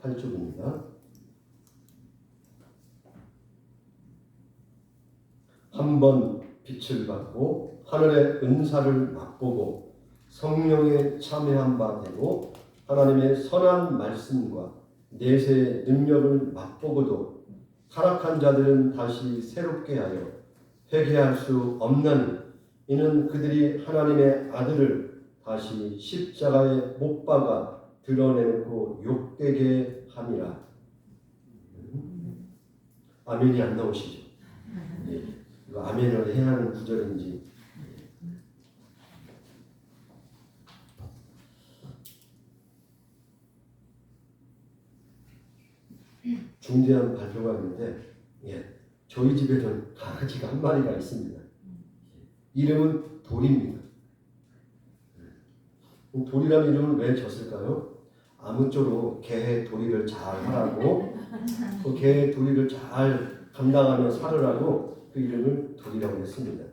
8쪽입니다. 한번 빛을 받고 하늘의 은사를 맛보고 성령에 참여한 바 되고 하나님의 선한 말씀과 내세의 능력을 맛보고도 타락한 자들은 다시 새롭게 하여 회개할 수 없나니 이는 그들이 하나님의 아들을 다시 십자가에 못 박아 드러내고 욕되게 함이라. 아멘이 안 나오시죠? 예. 이거 아멘을 해야 하는 구절인지. 중대한 발표가 있는데, 저희 집에는 강아지가 한 마리가 있습니다. 이름은 돌입니다. 돌이라는 이름을 왜 졌을까요? 아무쪼록 개의 도리를 잘 하라고, 그 개의 도리를 잘 감당하며 살으라고 그 이름을 돌이라고 했습니다.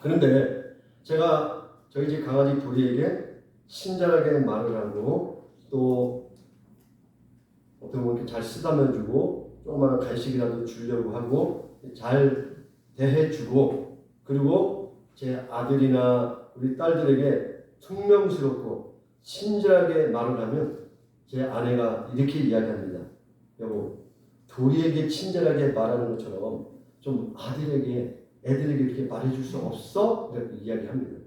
그런데 제가 저희 집 강아지 돌이에게 친절하게 말을 하고 또 어떻게 보면 잘 쓰다듬어주고 조그마한 간식이라도 주려고 하고 잘 대해주고 그리고 제 아들이나 우리 딸들에게 퉁명스럽고 친절하게 말을 하면 제 아내가 이렇게 이야기합니다. 여보, 도리에게 친절하게 말하는 것처럼 좀 애들에게 이렇게 말해줄 수 없어? 이렇게 이야기합니다.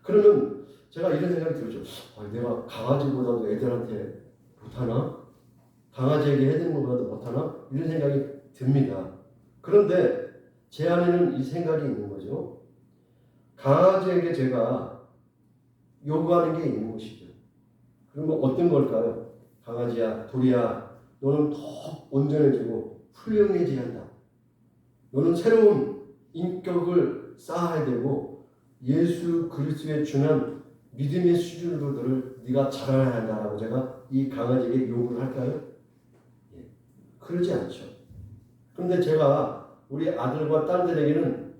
그러면 제가 이런 생각이 들죠. 내가 강아지보다도 애들한테 못하나? 강아지에게 해드리는 것보다도 못하나? 이런 생각이 듭니다. 그런데 제 안에는 이 생각이 있는 거죠. 강아지에게 제가 요구하는 게 있는 것이죠. 그러면 어떤 걸까요? 강아지야, 돌이야, 너는 더 온전해지고 훌륭해져야 한다. 너는 새로운 인격을 쌓아야 되고 예수 그리스도의 중요한 믿음의 수준으로 너를 네가 자라야 한다라고 제가 이 강아지에게 요구를 할까요? 그러지 않죠. 그런데 제가 우리 아들과 딸들에게는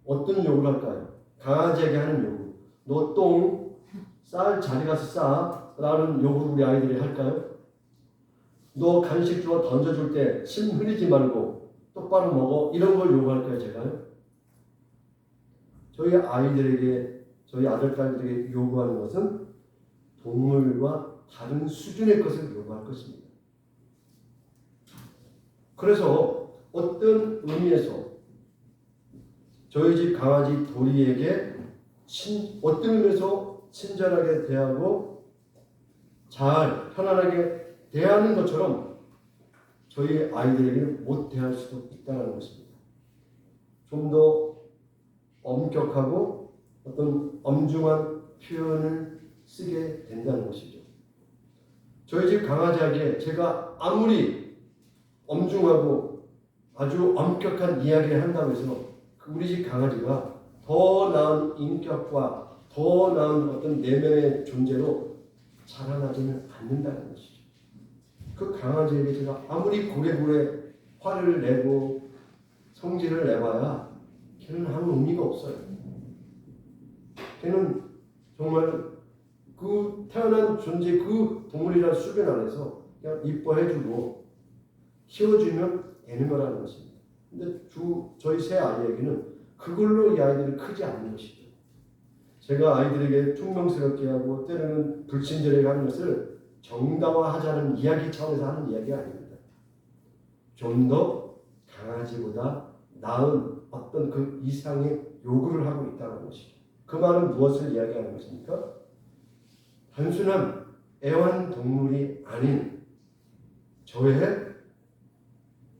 어떤 요구를 할까요? 강아지에게 하는 요구. 너 똥 쌀 자리 가서 싸 라는 요구를 우리 아이들이 할까요? 너 간식 주워 던져줄 때 침 흘리지 말고 똑바로 먹어 이런 걸 요구할까요? 제가요? 저희 아이들에게 저희 아들 딸들에게 요구하는 것은 동물과 다른 수준의 것을 요구할 것입니다. 그래서 어떤 의미에서 저희 집 강아지 도리에게 어떤 의미에서 친절하게 대하고 잘 편안하게 대하는 것처럼 저희 아이들에게는 못 대할 수도 있다는 것입니다. 좀 더 엄격하고 어떤 엄중한 표현을 쓰게 된다는 것이죠. 저희 집 강아지에게 제가 아무리 엄중하고 아주 엄격한 이야기를 한다고 해서 우리 집 강아지가 더 나은 인격과 더 나은 어떤 내면의 존재로 자라나지는 않는다는 것이죠. 그 강아지에게 제가 아무리 고래고래 화를 내고 성질을 내봐야 걔는 아무 의미가 없어요. 걔는 정말 그 태어난 존재 그 동물이라는 수준 안에서 그냥 이뻐해주고 키워주면 되는 거라는 것입니다. 근데 저희 세 아이에게는 그걸로 이 아이들이 크지 않는 것이죠. 제가 아이들에게 퉁명스럽게 하고 때로는 불친절하게 하는 것을 정당화하자는 이야기 차원에서 하는 이야기가 아닙니다. 좀 더 강아지보다 나은 어떤 그 이상의 요구를 하고 있다는 것이죠. 그 말은 무엇을 이야기하는 것입니까? 단순한 애완동물이 아닌 저의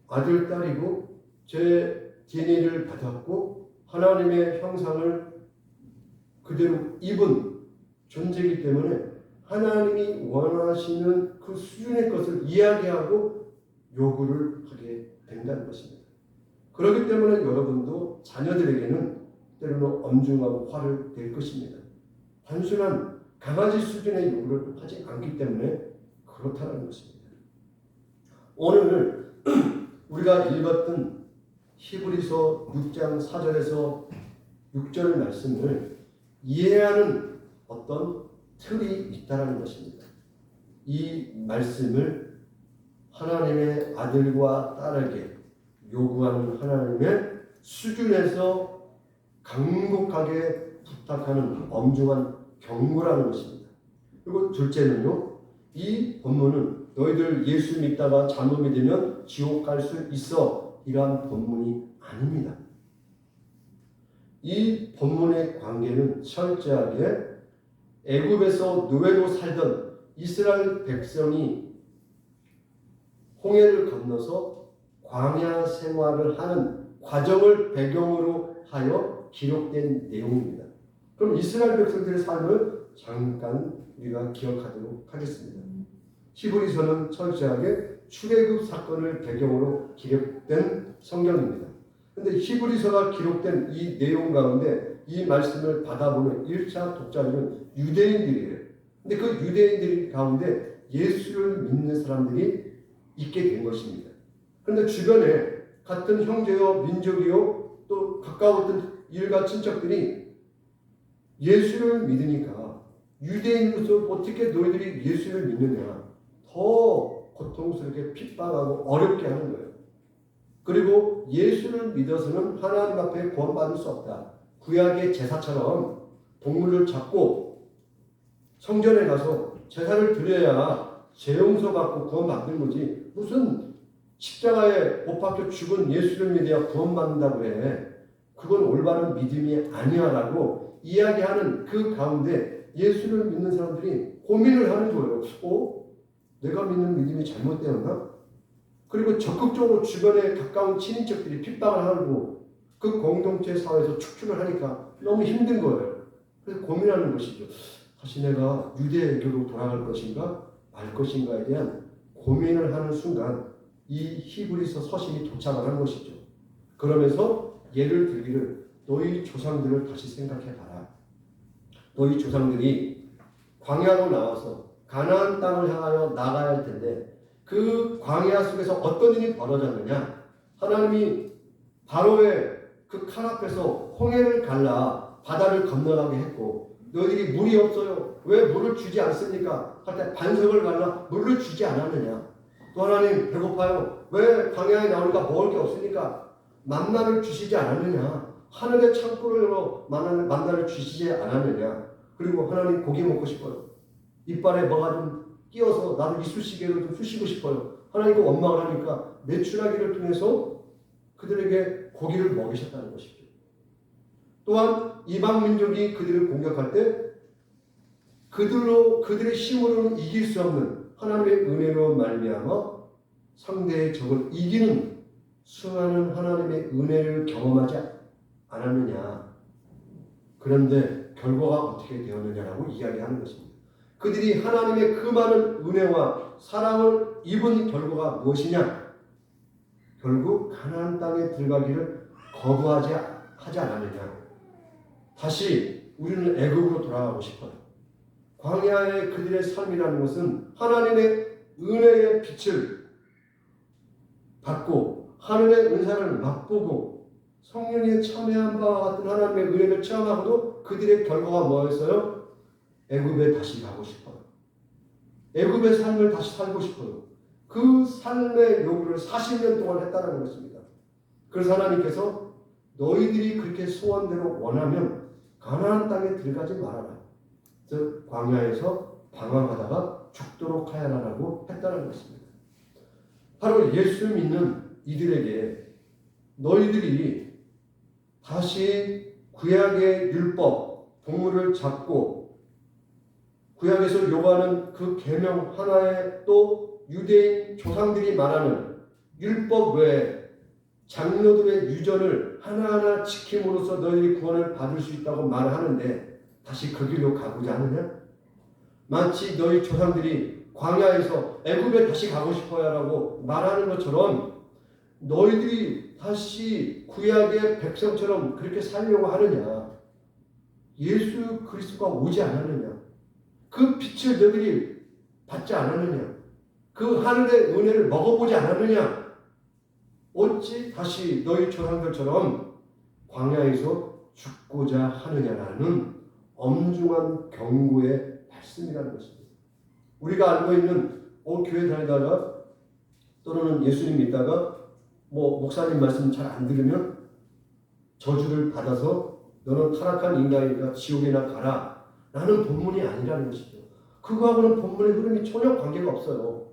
아들, 딸이고 제 DNA를 받았고 하나님의 형상을 그대로 입은 존재이기 때문에 하나님이 원하시는 그 수준의 것을 이야기하고 요구를 하게 된다는 것입니다. 그렇기 때문에 여러분도 자녀들에게는 때로는 엄중하고 화를 낼 것입니다. 단순한 강아지 수준의 요구를 하지 않기 때문에 그렇다는 것입니다. 오늘 우리가 읽었던 히브리서 6장 4절에서 6절 말씀을 이해하는 어떤 틀이 있다는 것입니다. 이 말씀을 하나님의 아들과 딸에게 요구하는 하나님의 수준에서 강력하게 부탁하는 엄중한 경고라는 것입니다. 그리고 둘째는요, 이 본문은 너희들 예수 믿다가 잘못이 되면 지옥 갈 수 있어, 이러한 본문이 아닙니다. 이 본문의 관계는 철저하게 애굽에서 노예로 살던 이스라엘 백성이 홍해를 건너서 광야 생활을 하는 과정을 배경으로 하여 기록된 내용입니다. 그럼 이스라엘 백성들의 삶을 잠깐 우리가 기억하도록 하겠습니다. 히브리서는 철저하게 출애굽 사건을 배경으로 기록된 성경입니다. 그런데 히브리서가 기록된 이 내용 가운데 이 말씀을 받아보는 1차 독자들은 유대인들이에요. 근데 그 유대인들 가운데 예수를 믿는 사람들이 있게 된 것입니다. 그런데 주변에 같은 형제요, 민족이요, 또 가까웠던 일가 친척들이 예수를 믿으니까 유대인으로서 어떻게 너희들이 예수를 믿느냐, 더 고통스럽게 핍박하고 어렵게 하는 거예요. 그리고 예수를 믿어서는 하나님 앞에 구원받을 수 없다. 구약의 제사처럼 동물을 잡고 성전에 가서 제사를 드려야 죄 용서 받고 구원받는 거지, 무슨 십자가에 못 박혀 죽은 예수를 믿어야 구원받는다고 해. 그건 올바른 믿음이 아니야 라고 이야기하는 그 가운데 예수를 믿는 사람들이 고민을 하는 거예요. 내가 믿는 믿음이 잘못되었나? 그리고 적극적으로 주변에 가까운 친인척들이 핍박을 하고 그 공동체 사회에서 축출을 하니까 너무 힘든 거예요. 그래서 고민하는 것이죠. 다시 내가 유대교로 돌아갈 것인가 말 것인가에 대한 고민을 하는 순간 이 히브리서 서신이 도착을 한 것이죠. 그러면서 예를 들기를 너희 조상들을 다시 생각해봐라. 너희 조상들이 광야로 나와서 가나안 땅을 향하여 나가야 할 텐데 그 광야 속에서 어떤 일이 벌어졌느냐? 하나님이 바로의 그 칼 앞에서 홍해를 갈라 바다를 건너가게 했고 너희들이 물이 없어요. 왜 물을 주지 않습니까? 할 때 반석을 갈라 물을 주지 않았느냐? 또 하나님 배고파요. 왜 광야에 나오니까 먹을 게 없으니까 만나를 주시지 않았느냐? 하늘의 창고를 열어 만나를 주시지 않았느냐? 그리고 하나님 고기 먹고 싶어요. 이빨에 뭐가 좀 끼어서 나도 이쑤시개로 좀 쑤시고 싶어요. 하나님과 원망을 하니까 메추라기를 통해서 그들에게 고기를 먹이셨다는 것이죠. 또한 이방 민족이 그들을 공격할 때 그들의 힘으로는 이길 수 없는 하나님의 은혜로 말미암아 상대의 적을 이기는 수많은 하나님의 은혜를 경험하지 않았느냐. 그런데 결과가 어떻게 되었느냐라고 이야기하는 것입니다. 그들이 하나님의 그 많은 은혜와 사랑을 입은 결과가 무엇이냐? 결국 가나안 땅에 들어가기를 거부하지 않았느냐? 다시 우리는 애굽으로 돌아가고 싶어요. 광야의 그들의 삶이라는 것은 하나님의 은혜의 빛을 받고 하늘의 은사를 맛보고 성령의 참여한 바와 같은 하나님의 은혜를 체험하고도 그들의 결과가 뭐였어요? 애굽에 다시 가고 싶어요. 애굽의 삶을 다시 살고 싶어요. 그 삶의 요구를 40년 동안 했다는 것입니다. 그래서 하나님께서 너희들이 그렇게 소원대로 원하면 가나안 땅에 들어가지 말아라. 즉 광야에서 방황하다가 죽도록 하여라라고 했다는 것입니다. 바로 예수 믿는 이들에게 너희들이 다시 구약의 율법, 동물을 잡고 구약에서 요구하는 그 계명 하나에 또 유대인 조상들이 말하는 율법 외에 장로들의 유전을 하나하나 지킴으로써 너희들이 구원을 받을 수 있다고 말하는데 다시 그 길로 가고자 하느냐? 마치 너희 조상들이 광야에서 애굽에 다시 가고 싶어요라고 말하는 것처럼 너희들이 다시 구약의 백성처럼 그렇게 살려고 하느냐? 예수 그리스도가 오지 않았느냐? 그 빛을 너희들이 받지 않았느냐? 그 하늘의 은혜를 먹어보지 않았느냐? 어찌 다시 너희 조상들처럼 광야에서 죽고자 하느냐라는 엄중한 경고의 말씀이라는 것입니다. 우리가 알고 있는 교회 다니다가 또는 예수님 믿다가 목사님 말씀 잘 안 들으면 저주를 받아서 너는 타락한 인간이니까 지옥에나 가라 라는 본문이 아니라는 것이죠. 그거하고는 본문의 흐름이 전혀 관계가 없어요.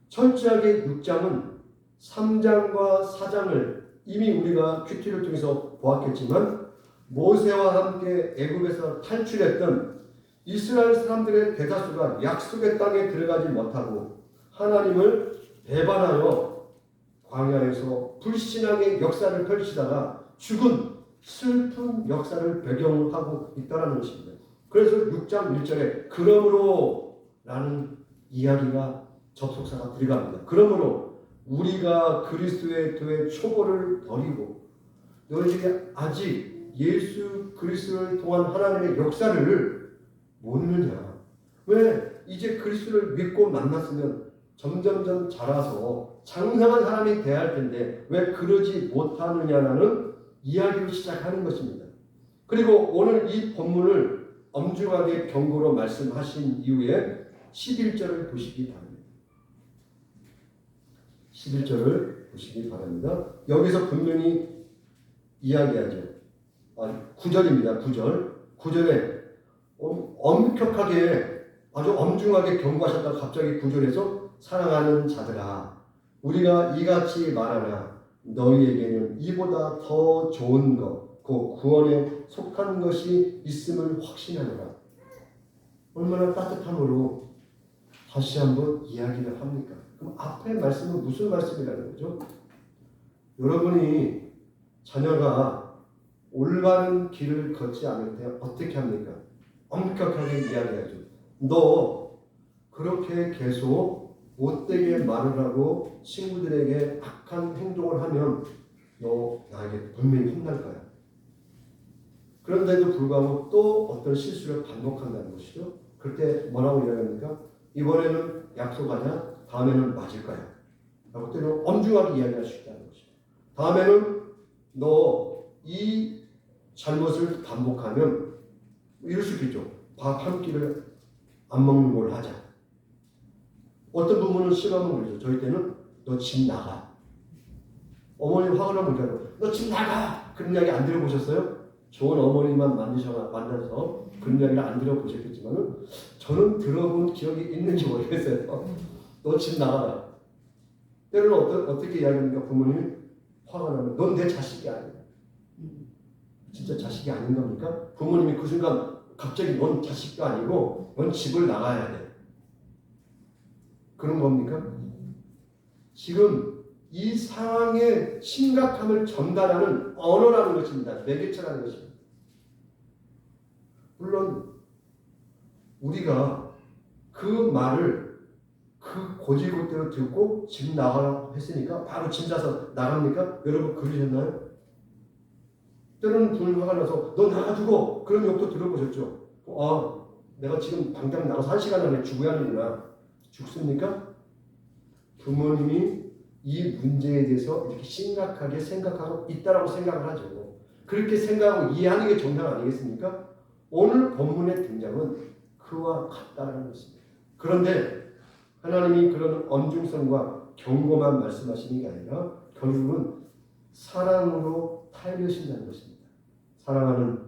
철저하게 6장은 3장과 4장을 이미 우리가 큐티를 통해서 보았겠지만 모세와 함께 애굽에서 탈출했던 이스라엘 사람들의 대다수가 약속의 땅에 들어가지 못하고 하나님을 배반하여 광야에서 불신앙의 역사를 펼치다가 죽은 슬픈 역사를 배경으로 하고 있다는 것입니다. 그래서 6장 1절에 그러므로 라는 이야기가 접속사가 들어갑니다. 그러므로 우리가 그리스도의 도의 초보를 버리고 너희들이 아직 예수 그리스도를 통한 하나님의 역사를 모르느냐. 왜 이제 그리스도를 믿고 만났으면 점점점 자라서 장성한 사람이 돼야 할 텐데 왜 그러지 못하느냐라는 이야기를 시작하는 것입니다. 그리고 오늘 이 본문을 엄중하게 경고로 말씀하신 이후에 11절을 보시기 바랍니다. 11절을 보시기 바랍니다. 여기서 분명히 이야기하죠. 9절입니다. 9절에 엄격하게 아주 엄중하게 경고하셨다가 갑자기 9절에서 사랑하는 자들아 우리가 이같이 말하나 너희에게는 이보다 더 좋은 것, 그 구원에 속한 것이 있음을 확신하노라. 얼마나 따뜻함으로 다시 한번 이야기를 합니까? 그럼 앞에 말씀은 무슨 말씀이라는 거죠? 여러분이 자녀가 올바른 길을 걷지 않을 때 어떻게 합니까? 엄격하게 이야기하죠. 너 그렇게 계속 못되게 말을 하고 친구들에게 악한 행동을 하면 너 나에게 분명히 혼날 거야. 그런데도 불구하고 또 어떤 실수를 반복한다는 것이죠. 그럴 때 뭐라고 이야기합니까? 이번에는 약속하자. 다음에는 맞을 거야. 라고 때로 엄중하게 이야기할 수 있다는 것이죠. 다음에는 너 이 잘못을 반복하면 이럴 수 있겠죠. 밥 한 끼를 안 먹는 걸 하자. 어떤 부모는 싫어하면 그러죠. 저희 때는 너 집 나가. 어머니 화가 나면 그러죠. 너 집 나가. 그런 이야기 안 들어보셨어요? 좋은 어머니만 만나서 그런 이야기를 안 들어보셨겠지만 저는 들어본 기억이 있는지 모르겠어요. 너 집 나가라. 때로는 어떻게 이야기합니까? 부모님이 화가 나면 넌 내 자식이 아니야. 진짜 자식이 아닌 겁니까? 부모님이 그 순간 갑자기 넌 자식도 아니고 넌 집을 나가야 돼. 그런 겁니까? 지금 이 상황의 심각함을 전달하는 언어라는 것입니다. 매개체라는 것입니다. 물론 우리가 그 말을 그 고질고대로 듣고 집 나가라고 했으니까 바로 짐 싸서 나갑니까? 여러분 그러셨나요? 때로는 분이 화가 나서 너 나가주고 그런 욕도 들어보셨죠? 내가 지금 당장 나가서 1시간 안에 죽어야 하는구나. 죽습니까? 부모님이 이 문제에 대해서 이렇게 심각하게 생각하고 있다라고 생각을 하죠. 그렇게 생각하고 이해하는 게 정상 아니겠습니까? 오늘 본문의 등장은 그와 같다는 것입니다. 그런데 하나님이 그런 엄중성과 경고만 말씀하시는 게 아니라 결국은 사랑으로 타이르신다는 것입니다. 사랑하는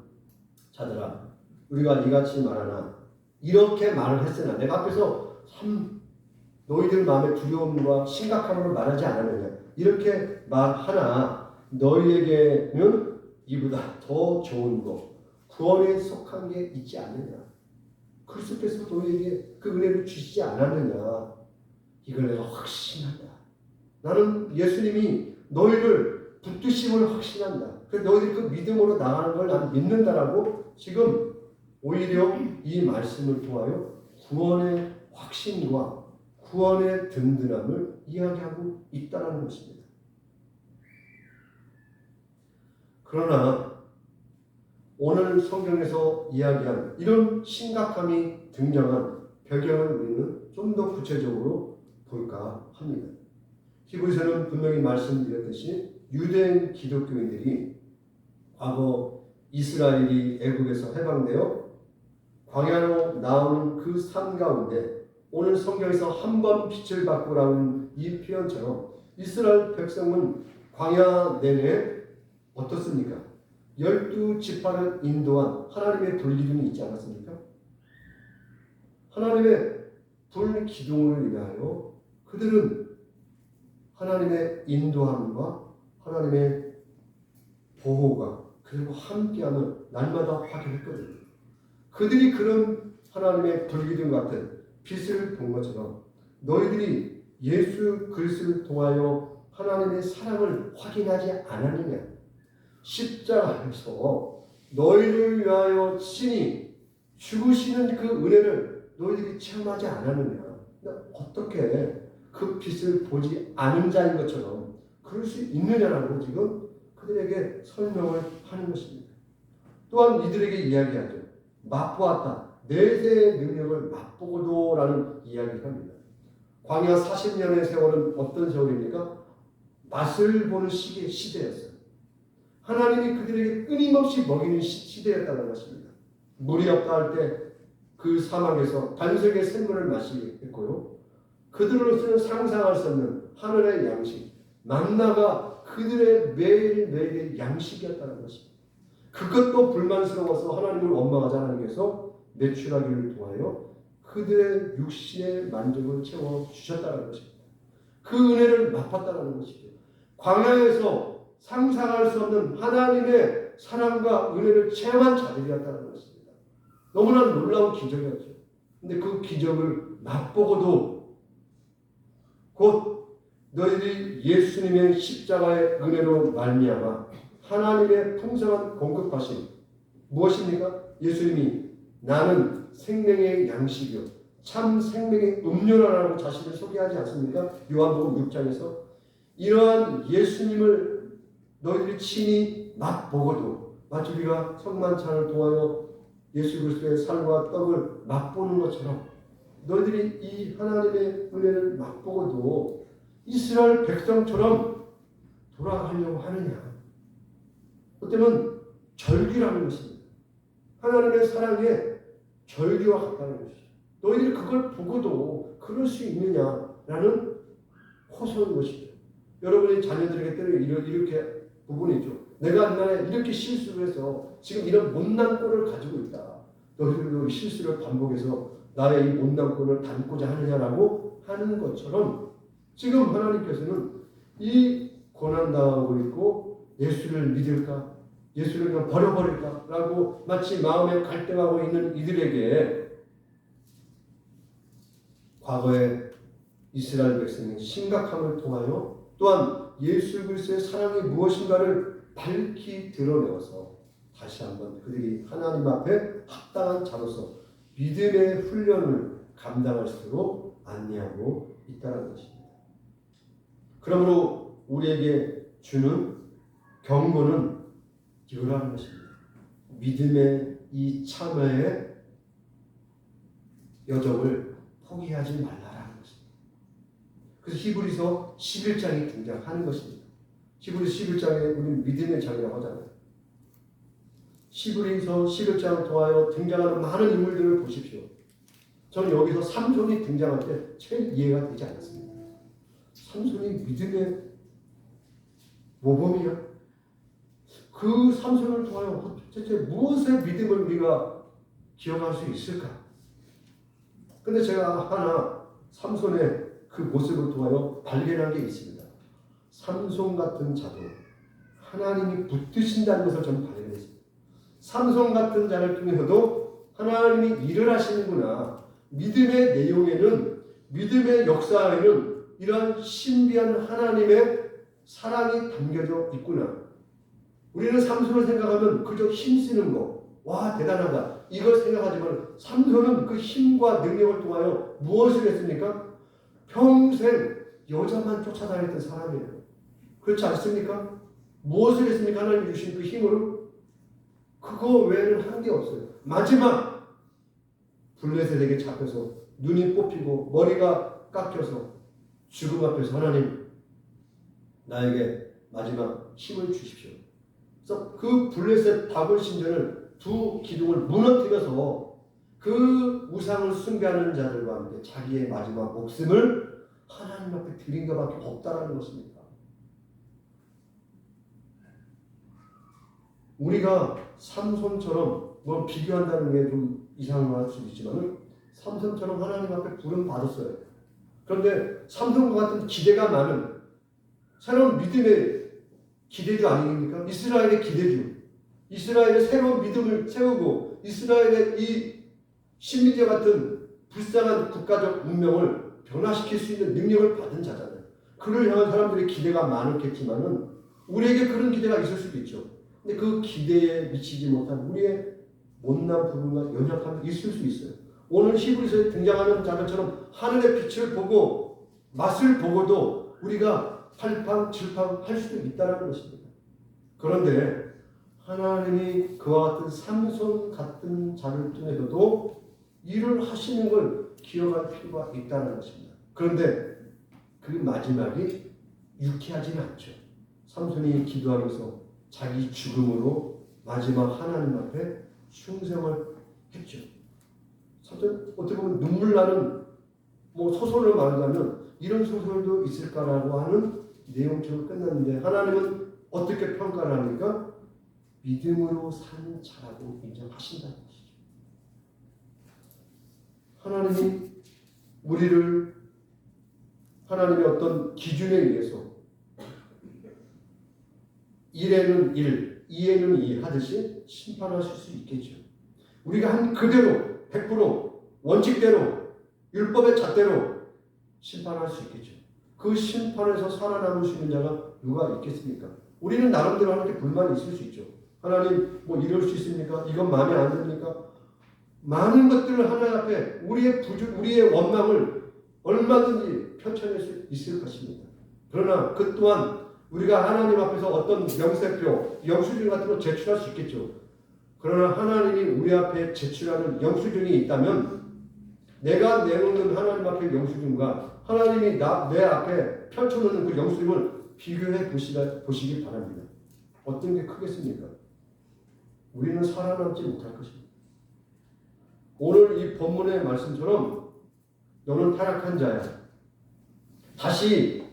자들아 우리가 이같이 말하나 이렇게 말을 했으나 내가 앞에서 참 너희들 마음의 두려움과 심각함으로 말하지 않았느냐 이렇게 말하나 너희에게는 이보다 더 좋은 것 구원에 속한 게 있지 않느냐 그리스도께서 너희에게 그 은혜를 주시지 않았느냐 이걸 내가 확신한다. 나는 예수님이 너희를 붙드심을 확신한다. 그래서 너희들이 그 믿음으로 나가는 걸 나는 믿는다라고 지금 오히려 이 말씀을 통하여 구원의 확신과 구원의 든든함을 이야기하고 있다는 것입니다. 그러나 오늘 성경에서 이야기한 이런 심각함이 등장한 배경을 우리는 좀 더 구체적으로 볼까 합니다. 히브리서는 분명히 말씀드렸듯이 유대인 기독교인들이 과거 이스라엘이 애굽에서 해방되어 광야로 나오는 그 삶 가운데 오늘 성경에서 한 번 빛을 받고라는 이 표현처럼 이스라엘 백성은 광야 내내 어떻습니까? 12지파를 인도한 하나님의 불기둥이 있지 않았습니까? 하나님의 불기둥을 위하여 그들은 하나님의 인도함과 하나님의 보호가 그리고 함께함을 날마다 확인했거든요. 그들이 그런 하나님의 불기둥 같은 빛을 본 것처럼 너희들이 예수 그리스도를 통하여 하나님의 사랑을 확인하지 않았느냐? 십자가에서 너희를 위하여 친히 죽으시는 그 은혜를 너희들이 체험하지 않았느냐? 어떻게 그 빛을 보지 않은 자인 것처럼 그럴 수 있느냐라고 지금 그들에게 설명을 하는 것입니다. 또한 이들에게 이야기하죠. 맛보았다. 내세의 능력을 맛보고도라는 이야기를 합니다. 광야 40년의 세월은 어떤 세월입니까? 맛을 보는 시대였어요. 하나님이 그들에게 끊임없이 먹이는 시대였다는 것입니다. 물이 없다 할 때 그 사막에서 반석의 샘물을 마시겠고요. 그들로서는 상상할 수 없는 하늘의 양식, 만나가 그들의 매일매일의 양식이었다는 것입니다. 그것도 불만스러워서 하나님을 원망하자 하나님께서 매출하기를 통하여 그들의 육신의 만족을 채워주셨다는 것입니다. 그 은혜를 맛봤다는 것이죠. 광야에서 상상할 수 없는 하나님의 사랑과 은혜를 체험한 자들이었다는 것입니다. 너무나 놀라운 기적이었죠. 근데 그 기적을 맛보고도 곧 너희들이 예수님의 십자가의 은혜로 말미암아 하나님의 풍성한 공급하심 무엇입니까? 예수님이 나는 생명의 양식이요 참 생명의 음료라고 자신을 소개하지 않습니까? 요한복음 6장에서 이러한 예수님을 너희들이 친히 맛보고도 마치 우리가 성만찬을 통하여 예수 그리스도의 살과 떡을 맛보는 것처럼 너희들이 이 하나님의 은혜를 맛보고도 이스라엘 백성처럼 돌아가려고 하느냐? 그때는 절규라는 것입니다. 하나님의 사랑에 절규와 같다는 것이죠. 너희들이 그걸 보고도 그럴 수 있느냐라는 호소인 것이죠. 여러분의 자녀들에게 때로 이렇게 부분이 있죠. 내가 옛날에 이렇게 실수를 해서 지금 이런 못난 꼴을 가지고 있다. 너희들도 실수를 반복해서 나의 이 못난 꼴을 담고자 하느냐라고 하는 것처럼 지금 하나님께서는 이 고난당하고 있고 예수를 믿을까? 예수를 그냥 버려버릴까? 라고 마치 마음에 갈등하고 있는 이들에게 과거에 이스라엘 백성의 심각함을 통하여 또한 예수 그리스도의 사랑이 무엇인가를 밝히 드러내어서 다시 한번 그들이 하나님 앞에 합당한 자로서 믿음의 훈련을 감당할 수 있도록 안내하고 있다는 것입니다. 그러므로 우리에게 주는 경고는 이거라는 것입니다. 믿음의 이 참회의 여정을 포기하지 말라라는 것입니다. 그래서 히브리서 11장이 등장하는 것입니다. 히브리서 11장에 우리는 믿음의 장이라고 하잖아요. 히브리서 11장을 통하여 등장하는 많은 인물들을 보십시오. 저는 여기서 삼손이 등장할 때 제일 이해가 되지 않았습니다. 삼손이 믿음의 모범이야? 그 삼손을 통하여 도대체 무엇의 믿음을 우리가 기억할 수 있을까? 근데 제가 하나 삼손의 그 모습을 통하여 발견한 게 있습니다. 삼손 같은 자도 하나님이 붙드신다는 것을 저는 발견했습니다. 삼손 같은 자를 통해서도 하나님이 일을 하시는구나. 믿음의 내용에는, 믿음의 역사에는 이러한 신비한 하나님의 사랑이 담겨져 있구나. 우리는 삼손을 생각하면 그저 힘쓰는 거, 와 대단하다 이걸 생각하지만 삼손은 그 힘과 능력을 통하여 무엇을 했습니까? 평생 여자만 쫓아다녔던 사람이에요. 그렇지 않습니까? 무엇을 했습니까? 하나님이 주신 그 힘으로 그거 외에는 한 게 없어요. 마지막 블레셋에게 잡혀서 눈이 뽑히고 머리가 깎여서 죽음 앞에서 하나님 나에게 마지막 힘을 주십시오. 그래서 그 블레셋 바벨 신전을 두 기둥을 무너뜨려서 그 우상을 숭배하는 자들과 함께 자기의 마지막 목숨을 하나님 앞에 드린 것밖에 없다라는 것입니다. 우리가 삼손처럼 뭐 비교한다는 게 좀 이상할 수 있지만 삼손처럼 하나님 앞에 부름 받았어요. 그런데 삼손과 같은 기대가 많은 새로운 믿음의 기대주 아닙니까? 이스라엘의 기대주. 이스라엘의 새로운 믿음을 세우고 이스라엘의 이 신미제 같은 불쌍한 국가적 운명을 변화시킬 수 있는 능력을 받은 자잖아요. 그를 향한 사람들의 기대가 많았겠지만은 우리에게 그런 기대가 있을 수도 있죠. 근데 그 기대에 미치지 못한 우리의 못난 부분과 연약함이 있을 수 있어요. 오늘 히브리서에 등장하는 자들처럼 하늘의 빛을 보고 맛을 보고도 우리가 팔팡질팡할 수도 있다는 것입니다. 그런데 하나님이 그와 같은 삼손 같은 자를 통해서도 일을 하시는 걸 기억할 필요가 있다는 것입니다. 그런데 그 마지막이 유쾌하지는 않죠. 삼손이 기도하면서 자기 죽음으로 마지막 하나님 앞에 충성을 했죠. 삼손 어떻게 보면 눈물 나는 소설을 말하자면 이런 소설도 있을까라고 하는 내용처럼 끝났는데 하나님은 어떻게 평가를 합니까? 믿음으로 산 자라고 인정하신다는 것이죠. 하나님이 우리를 하나님의 어떤 기준에 의해서 1에는 1, 2에는 2 하듯이 심판하실 수 있겠죠. 우리가 한 그대로 100% 원칙대로 율법의 잣대로 심판할 수 있겠죠. 그 심판에서 살아남을 수 있는 자가 누가 있겠습니까? 우리는 나름대로 하나님께 불만이 있을 수 있죠. 하나님 이럴 수 있습니까? 이건 마음에 안 듭니까? 많은 것들을 하나님 앞에 우리의 원망을 얼마든지 펼쳐낼 수 있을 것입니다. 그러나 그 또한 우리가 하나님 앞에서 어떤 명세표, 영수증 같은 걸 제출할 수 있겠죠. 그러나 하나님이 우리 앞에 제출하는 영수증이 있다면 내가 내놓는 하나님 앞에 영수증과 하나님이 내 앞에 펼쳐놓는 그 영수증을 비교해 보시기 바랍니다. 어떤 게 크겠습니까? 우리는 살아남지 못할 것입니다. 오늘 이 본문의 말씀처럼 너는 타락한 자야. 다시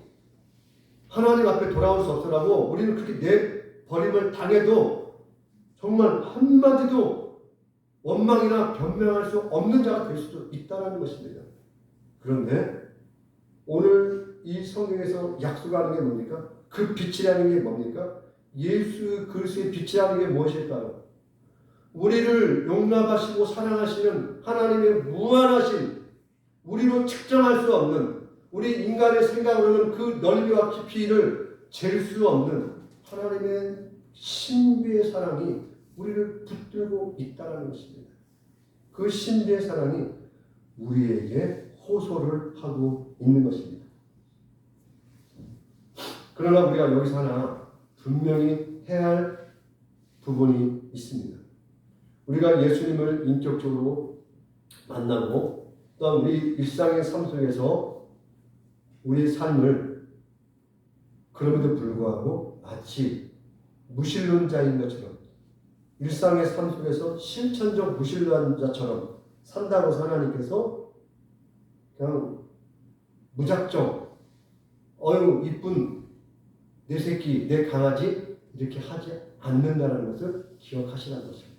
하나님 앞에 돌아올 수 없으라고 우리는 그렇게 내버림을 당해도 정말 한마디도 원망이나 변명할 수 없는 자가 될 수도 있다는 것입니다. 그런데 오늘 이 성경에서 약속하는 게 뭡니까? 그 빛이라는 게 뭡니까? 예수 그리스도의 빛이라는 게 무엇일까요? 우리를 용납하시고 사랑하시는 하나님의 무한하신 우리로 측정할 수 없는 우리 인간의 생각으로는 그 넓이와 깊이를 잴 수 없는 하나님의 신비의 사랑이 우리를 붙들고 있다는 것입니다. 그 신비의 사랑이 우리에게 호소를 하고 있는 것입니다. 그러나 우리가 여기서 하나 분명히 해야 할 부분이 있습니다. 우리가 예수님을 인격적으로 만나고 또한 우리 일상의 삶 속에서 우리의 삶을 그럼에도 불구하고 마치 무신론자인 것처럼 일상의 삶 속에서 실천적 무신론자처럼 산다고 하나님께서 그냥 무작정 이쁜 내 새끼, 내 강아지 이렇게 하지 않는다는 것을 기억하시라는 것입니다.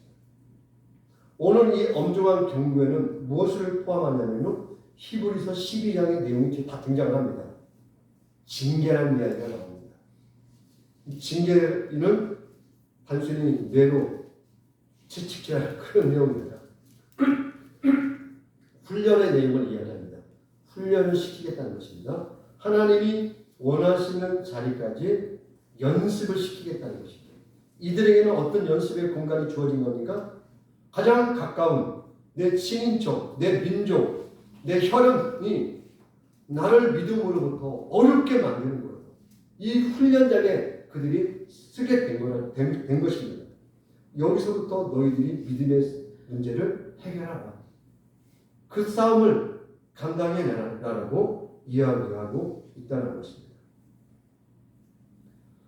오늘 이 엄중한 경고에는 무엇을 포함하냐면 히브리서 12장의 내용이 다 등장을 합니다. 징계라는 이야기가 나옵니다. 이 징계는 단순히 뇌로 채찍질하는 그런 내용입니다. 훈련의 내용을 이야기합니다. 훈련을 시키겠다는 것입니다. 하나님이 원하시는 자리까지 연습을 시키겠다는 것입니다. 이들에게는 어떤 연습의 공간이 주어진 겁니까? 가장 가까운 내 친인척, 내 민족, 내 혈연이 나를 믿음으로부터 어렵게 만드는 거예요. 이 훈련장에 그들이 쓰게 된 것입니다. 여기서부터 너희들이 믿음의 문제를 해결하라. 그 싸움을 감당해내라고 이야기하고 있다는 것입니다.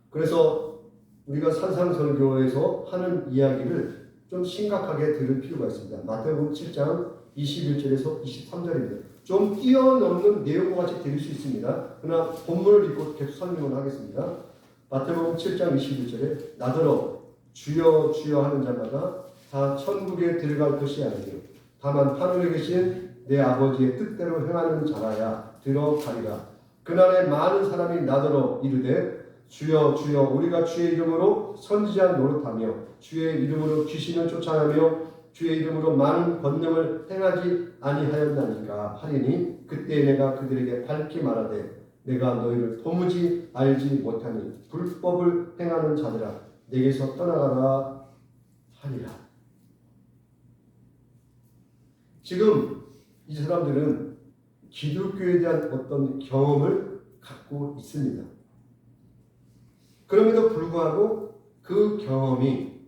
그래서 우리가 산상설교에서 하는 이야기를 좀 심각하게 들을 필요가 있습니다. 마태복음 7장 21절에서 23절입니다. 좀 뛰어넘는 내용과 같이 들을 수 있습니다. 그러나 본문을 읽고 계속 설명을 하겠습니다. 마태복음 7장 21절에 나더러 주여 주여 하는 자마다 다 천국에 들어갈 것이 아니요 다만 하늘에 계신 내 아버지의 뜻대로 행하는 자라야 들어가리라. 그날에 많은 사람이 나더러 이르되 주여 주여 우리가 주의 이름으로 선지자 노릇하며 주의 이름으로 귀신을 쫓아내며 주의 이름으로 많은 권능을 행하지 아니하였나니까 하리니 그때 내가 그들에게 밝히 말하되 내가 너희를 도무지 알지 못하니 불법을 행하는 자들아 내게서 떠나가라 하리라. 지금 이 사람들은 기독교에 대한 어떤 경험을 갖고 있습니다. 그럼에도 불구하고 그 경험이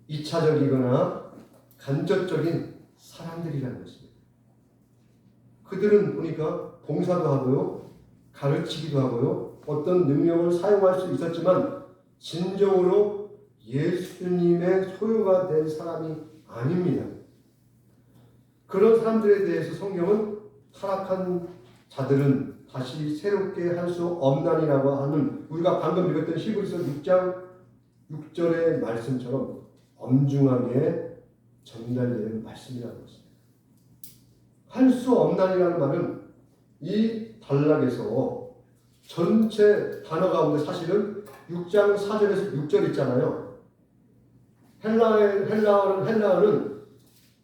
2차적이거나 간접적인 사람들이라는 것입니다. 그들은 보니까 봉사도 하고요, 가르치기도 하고요, 어떤 능력을 사용할 수 있었지만 진정으로 예수님의 소유가 된 사람이 아닙니다. 그런 사람들에 대해서 성경은 타락한 자들은 다시 새롭게 할 수 없나니라고 하는 우리가 방금 읽었던 히브리서 6장 6절의 말씀처럼 엄중하게 전달되는 말씀이라는 것입니다. 할 수 없나니라는 말은 이 단락에서 전체 단어 가운데 사실은 6장 4절에서 6절 있잖아요. 헬라어는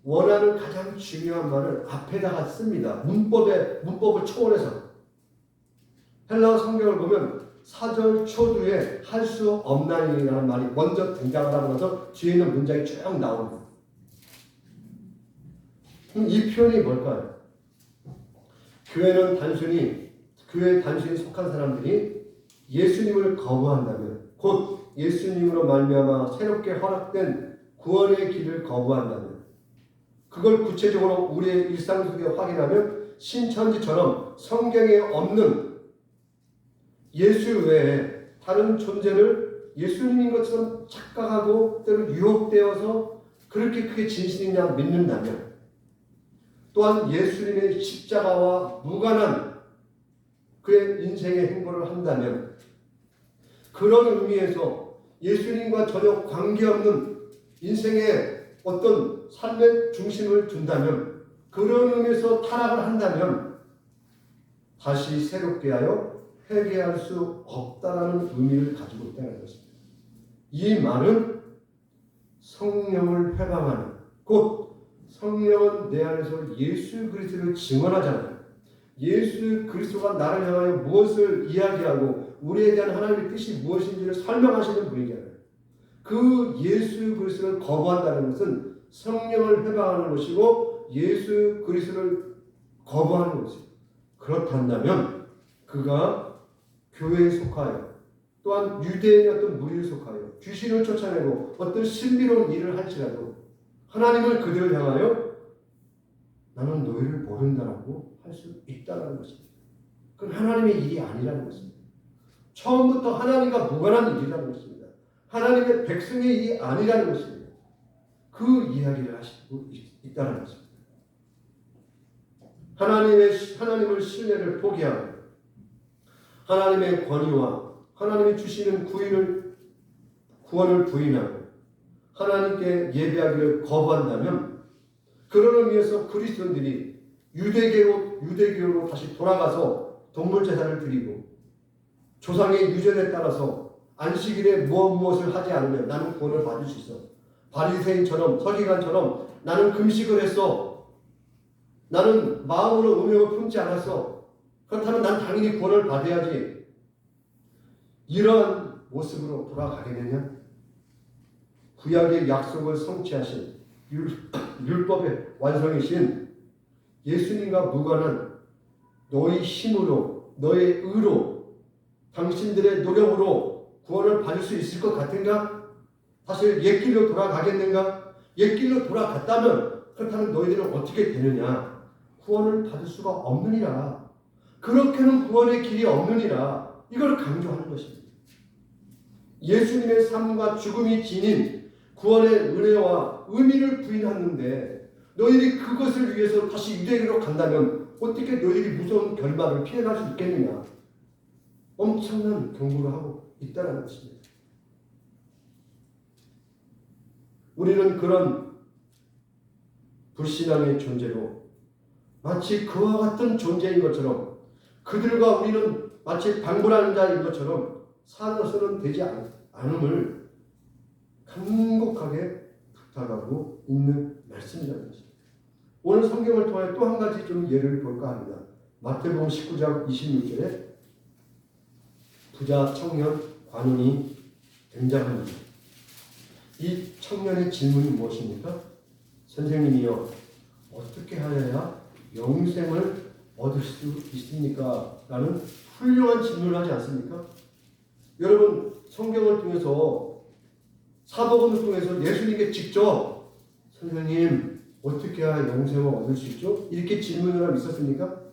원하는 가장 중요한 말을 앞에다가 씁니다. 문법을 초월해서. 헬라어 성경을 보면 4절 초두에 할 수 없나니라는 말이 먼저 등장을 하고 나서 뒤에 있는 문장이 쭉 나옵니다. 이 표현이 뭘까요? 교회에 단순히 속한 사람들이 예수님을 거부한다면, 곧 예수님으로 말미암아 새롭게 허락된 구원의 길을 거부한다면, 그걸 구체적으로 우리의 일상 속에 확인하면 신천지처럼 성경에 없는 예수 외에 다른 존재를 예수님인 것처럼 착각하고 때로 유혹되어서 그렇게 크게 진실이냐 믿는다면, 또한 예수님의 십자가와 무관한 그의 인생의 행보를 한다면, 그런 의미에서 예수님과 전혀 관계없는 인생의 어떤 삶의 중심을 둔다면, 그런 의미에서 타락을 한다면 다시 새롭게 하여 회개할 수 없다는 의미를 가지고 있다는 것입니다. 이 말은 성령을 회방하는, 곧 성령은 내 안에서 예수 그리스도를 증언하잖아요. 예수 그리스도가 나를 향하여 무엇을 이야기하고 우리에 대한 하나님의 뜻이 무엇인지를 설명하시는 분이잖아요. 그 예수 그리스도를 거부한다는 것은 성령을 회방하는 것이고 예수 그리스도를 거부하는 것입니다. 그렇단다면 그가 교회에 속하여, 또한 유대인의 어떤 무리에 속하여 귀신을 쫓아내고 어떤 신비로운 일을 할지라도 하나님은 그들을 향하여 나는 너희를 모른다라고 할 수 있다는 것입니다. 그건 하나님의 일이 아니라는 것입니다. 처음부터 하나님과 무관한 일이라는 것입니다. 하나님의 백성의 일이 아니라는 것입니다. 그 이야기를 하시고 있다는 것입니다. 하나님을 신뢰를 포기하고 하나님의 권위와 하나님이 주시는 구원을 부인하고 하나님께 예배하기를 거부한다면, 그런 의미에서 그리스도인들이 유대교로 다시 돌아가서 동물 제사를 드리고 조상의 유전에 따라서 안식일에 무엇을 하지 않으면 나는 구원을 받을 수 있어. 바리새인처럼 서기관처럼 나는 금식을 했어. 나는 마음으로 음욕을 품지 않았어. 그렇다면 난 당연히 구원을 받아야지. 이러한 모습으로 돌아가겠느냐? 구약의 약속을 성취하신 율법의 완성이신 예수님과 무관한 너희 힘으로, 너의 의로, 당신들의 노력으로 구원을 받을 수 있을 것 같은가? 사실 옛길로 돌아가겠는가? 옛길로 돌아갔다면 그렇다면 너희들은 어떻게 되느냐? 구원을 받을 수가 없느니라. 그렇게는 구원의 길이 없느니라. 이걸 강조하는 것입니다. 예수님의 삶과 죽음이 지닌 구원의 은혜와 우리가 의미를 부인하는데 너희들이 그것을 위해서 다시 유대인으로 간다면 어떻게 너희들이 무서운 결말을 피해갈 수 있겠느냐. 엄청난 경고를 하고 있다는 것입니다. 우리는 그런 불신앙의 존재로 마치 그와 같은 존재인 것처럼 그들과 우리는 마치 방불하는 자인 것처럼 살아서는 되지 않음을 간곡하게 부탁하고 있는 말씀이라는 것입니다. 오늘 성경을 통해 또 한 가지 좀 예를 볼까 합니다. 마태복음 19장 26절에 부자 청년 관원이 등장합니다. 이 청년의 질문이 무엇입니까? 선생님이요, 어떻게 하여야 영생을 얻을 수 있습니까? 라는 훌륭한 질문을 하지 않습니까? 여러분, 성경을 통해서 사복음을 통해서 예수님께 직접 선생님 어떻게 해야 영생을 얻을 수 있죠? 이렇게 질문을 하고 있었습니까?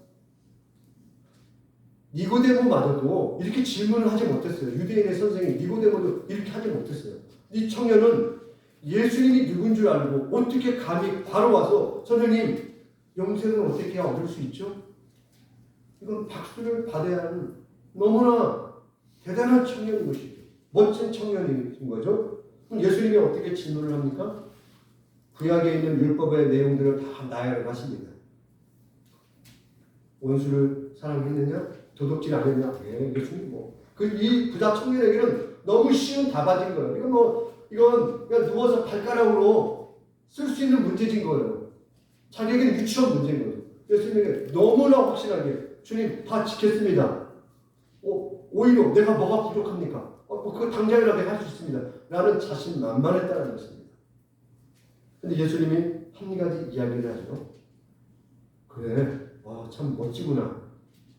니고데모마저도 이렇게 질문을 하지 못했어요. 유대인의 선생님 니고데모도 이렇게 하지 못했어요. 이 청년은 예수님이 누군 줄 알고 어떻게 감히 바로 와서 선생님 영생을 어떻게 해야 얻을 수 있죠? 이건 박수를 받아야 하는 너무나 대단한 청년인 것이죠. 멋진 청년인 거죠. 그럼 예수님이 어떻게 질문을 합니까? 구약에 있는 율법의 내용들을 다 나열을 하십니다. 원수를 사랑했느냐? 도둑질 안 했냐? 예, 예수님 이 부자 청년에게는 너무 쉬운 답안인 거예요. 이건 그냥 누워서 발가락으로 쓸 수 있는 문제인 거예요. 자기에게는 유치한 문제인 거죠. 예수님에게 너무나 확실하게 주님 다 지켰습니다. 오히려 내가 뭐가 부족합니까? 그거 당장이라도 할 수 있습니다. 라는 자신만만했다는 것입니다. 근데 예수님이 한 가지 이야기를 하죠. 그래, 참 멋지구나.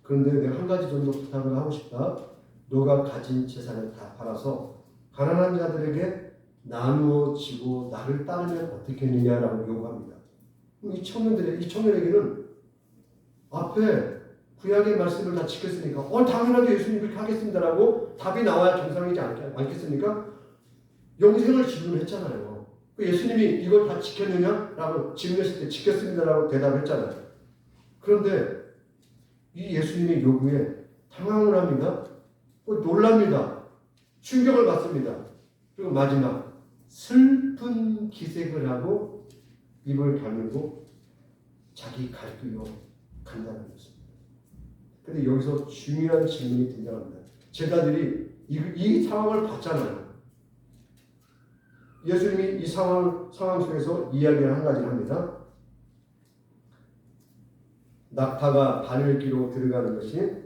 그런데 내가 한 가지 정도 부탁을 하고 싶다. 너가 가진 재산을 다 팔아서 가난한 자들에게 나누어지고 나를 따르면 어떻겠느냐라고 요구합니다. 이 청년에게는 앞에 구약의 말씀을 다 지켰으니까 당연하게 예수님 그렇게 하겠습니다라고 답이 나와야 정상이지 않겠습니까? 영생을 질문했잖아요. 예수님이 이걸 다 지켰느냐라고 질문했을 때 지켰습니다라고 대답했잖아요. 그런데 이 예수님의 요구에 당황을 합니다. 놀랍니다. 충격을 받습니다. 그리고 마지막 슬픈 기색을 하고 입을 다물고 자기 갈 길로 간다는 것입니다. 그런데 여기서 중요한 질문이 등장합니다. 제자들이 이 상황을 봤잖아요. 예수님이 이 상황 속에서 이야기를 한 가지를 합니다. 낙타가 바늘기로 들어가는 것이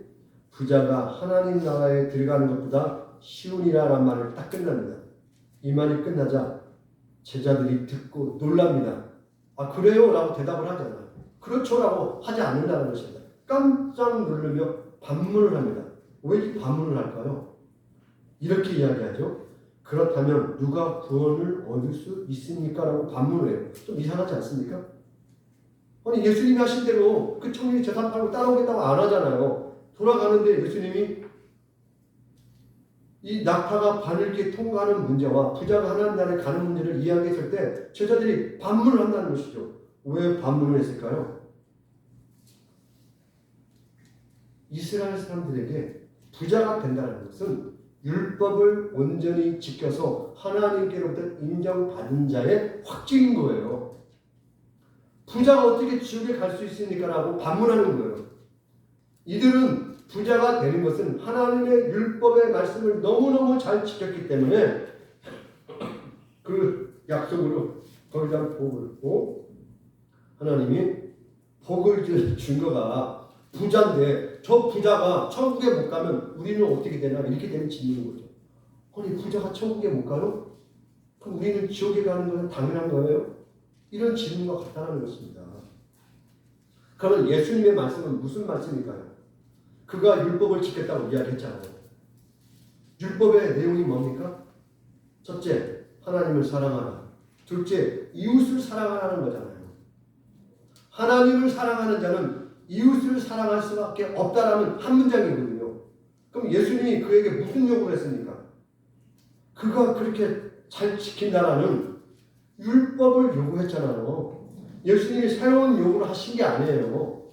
부자가 하나님 나라에 들어가는 것보다 쉬우니라는 말을 딱 끝납니다. 이 말이 끝나자 제자들이 듣고 놀랍니다. 그래요? 라고 대답을 하잖아요. 그렇죠? 라고 하지 않는다는 것입니다. 깜짝 놀라며 반문을 합니다. 왜 이 반문을 할까요? 이렇게 이야기하죠. 그렇다면 누가 구원을 얻을 수 있습니까? 라고 반문을 해요. 좀 이상하지 않습니까? 예수님이 하신 대로 그 청년이 재산 팔고 따라오겠다고 안 하잖아요. 돌아가는데 예수님이 이 낙타가 바늘길 통과하는 문제와 부자가 하나님 나라에 가는 문제를 이야기했을 때 제자들이 반문을 한다는 것이죠. 왜 반문을 했을까요? 이스라엘 사람들에게 부자가 된다는 것은 율법을 온전히 지켜서 하나님께로부터 인정받은 자의 확증인 거예요. 부자가 어떻게 지옥에 갈 수 있습니까? 라고 반문하는 거예요. 이들은 부자가 되는 것은 하나님의 율법의 말씀을 너무너무 잘 지켰기 때문에 그 약속으로 거기다 복을 줬고 하나님이 복을 준 거가 부자인데 저 부자가 천국에 못 가면 우리는 어떻게 되나 이렇게 되는 질문인 거죠. 부자가 천국에 못 가요? 그럼 우리는 지옥에 가는 것은 당연한 거예요? 이런 질문과 같다는 것입니다. 그러면 예수님의 말씀은 무슨 말씀일까요? 그가 율법을 지켰다고 이야기했잖아요. 율법의 내용이 뭡니까? 첫째, 하나님을 사랑하라. 둘째, 이웃을 사랑하라는 거잖아요. 하나님을 사랑하는 자는 이웃을 사랑할 수밖에 없다라는 한 문장이거든요. 그럼 예수님이 그에게 무슨 요구를 했습니까? 그가 그렇게 잘 지킨다라는 율법을 요구했잖아요. 예수님이 새로운 요구를 하신 게 아니에요.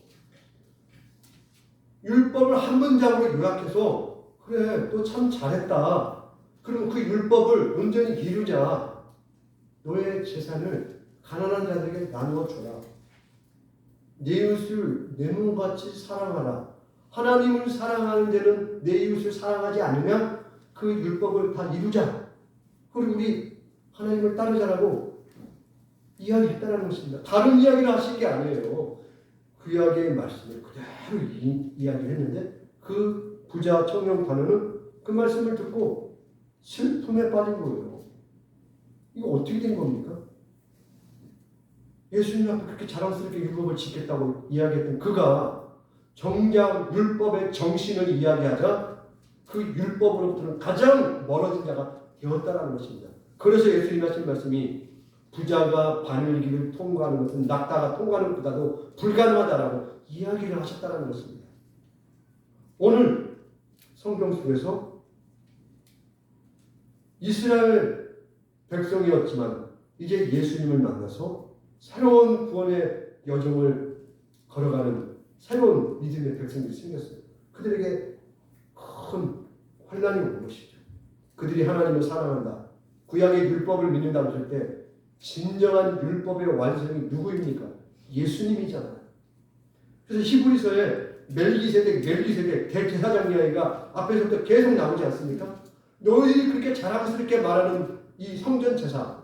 율법을 한 문장으로 요약해서 그래 너 참 잘했다. 그럼 그 율법을 온전히 이루자. 너의 재산을 가난한 자들에게 나누어 줘라. 내 이웃을 내 몸같이 사랑하라. 하나님을 사랑하는 데는 내 이웃을 사랑하지 않으면 그 율법을 다 이루자. 그리고 우리 하나님을 따르자라고 이야기했다는 것입니다. 다른 이야기를 하신 게 아니에요. 그 이야기의 말씀을 그대로 이야기를 했는데 그 부자 청년 관원은 그 말씀을 듣고 슬픔에 빠진 거예요. 이거 어떻게 된 겁니까? 예수님 앞에 그렇게 자랑스럽게 율법을 지켰다고 이야기했던 그가 정작 율법의 정신을 이야기하자 그 율법으로부터는 가장 멀어진 자가 되었다는 것입니다. 그래서 예수님이 하신 말씀이 부자가 바늘길을 통과하는 것은 낙타가 통과하는 것보다도 불가능하다라고 이야기를 하셨다는 것입니다. 오늘 성경 속에서 이스라엘 백성이었지만 이제 예수님을 만나서 새로운 구원의 여정을 걸어가는 새로운 믿음의 백성들이 생겼어요. 그들에게 큰 환난이 온 것이죠. 그들이 하나님을 사랑한다. 구약의 율법을 믿는다고 할 때 진정한 율법의 완성이 누구입니까? 예수님이잖아요. 그래서 히브리서에 멜기세덱 대제사장 이야기가 앞에서부터 계속 나오지 않습니까? 너희들이 그렇게 자랑스럽게 말하는 이 성전 제사,